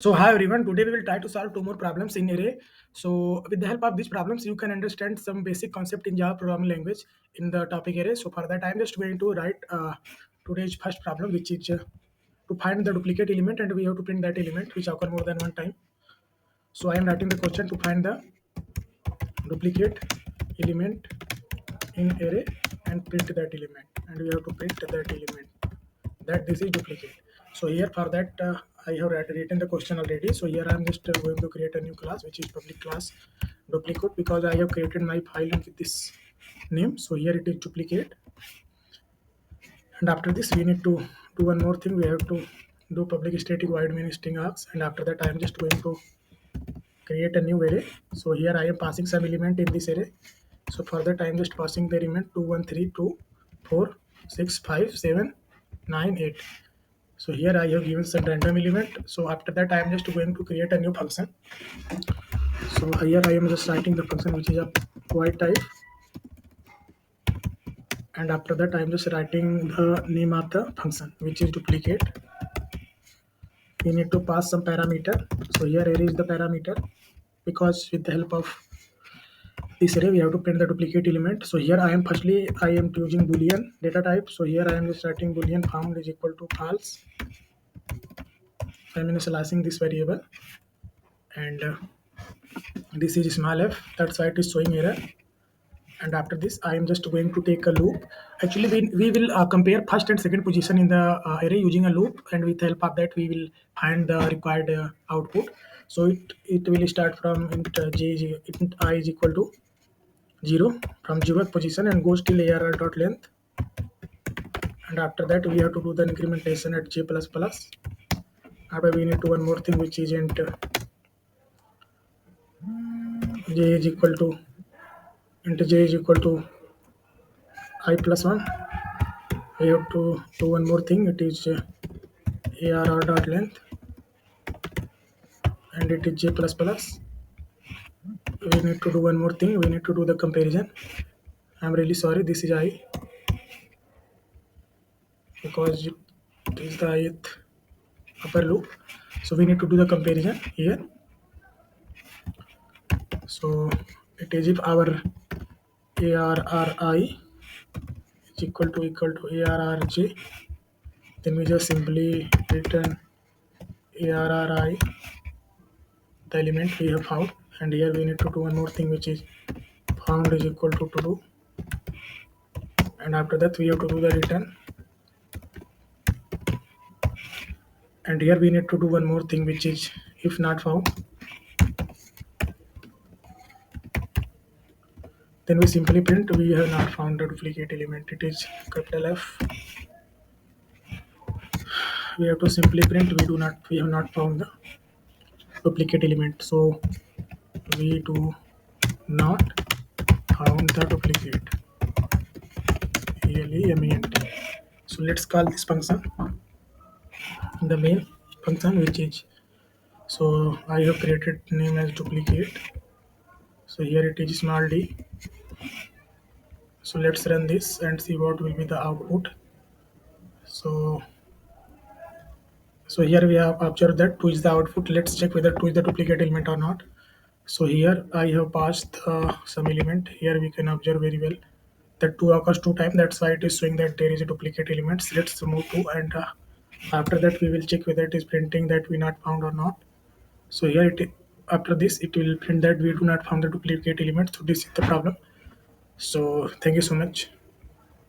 So hi everyone, today we will try to solve two more problems in array. So with the help of these problems, you can understand some basic concept in Java programming language in the topic array. So for that, I'm just going to write today's first problem, which is to find the duplicate element, and we have to print that element which occur more than one time. So I am writing the question to find the duplicate element in array and print that element, and we have to print that element that this is duplicate. So here for that I have written the question already. So here I am just going to create a new class which is public class duplicate, because I have created my file with this name. So here it is duplicate, and after this we need to do one more thing. We have to do public static void main string args, and after that I am just going to create a new array. So here I am passing some element in this array. So for that I am just passing the element 2 1 3 2 4 6 5 7 9 8. So here I have given some random element. So after that I am just going to create a new function. So here I am just writing the function which is a void type, and after that I am just writing the name of the function which is duplicate. We need to pass some parameter. So here is the parameter, because with the help of this array we have to print the duplicate element. So here I am using boolean data type. So here I am just writing boolean found is equal to false. I am initializing this variable, and this is small f, that's why it is showing error. And after this I am just going to take a loop. Actually we will compare first and second position in the array using a loop, and with the help of that we will find the required output. So it will start from int I is equal to 0 from 0th position and goes till arr dot length, and after that we have to do the incrementation at j plus plus. After we need to one more thing which is int j is equal to int j is equal to I plus 1. We have to do one more thing. It is arr dot length, and it is j plus plus. We need to do one more thing. We need to do the comparison. I'm really sorry. This is I, because it is the ith upper loop. So we need to do the comparison here. So it is if our arri is equal to arrj, then we just simply return arri, the element we have found. And here we need to do one more thing which is found is equal to do, and after that we have to do the return. And here we need to do one more thing which is if not found, then we simply print we have not found the duplicate element. It is capital F. We have to simply print we have not found the duplicate element. So we do not found the duplicate element. So let's call this function the main function, which is, so I have created name as duplicate. So here it is small d. So let's run this and see what will be the output. So here we have observed that 2 is the output. Let's check whether 2 is the duplicate element or not. So here I have passed some element. Here we can observe very well that 2 occurs 2 times. That's why it is showing that there is a duplicate element. So let's move to, and after that we will check whether it is printing that we not found or not. So here after this it will print that we do not found the duplicate element. So this is the problem. So thank you so much.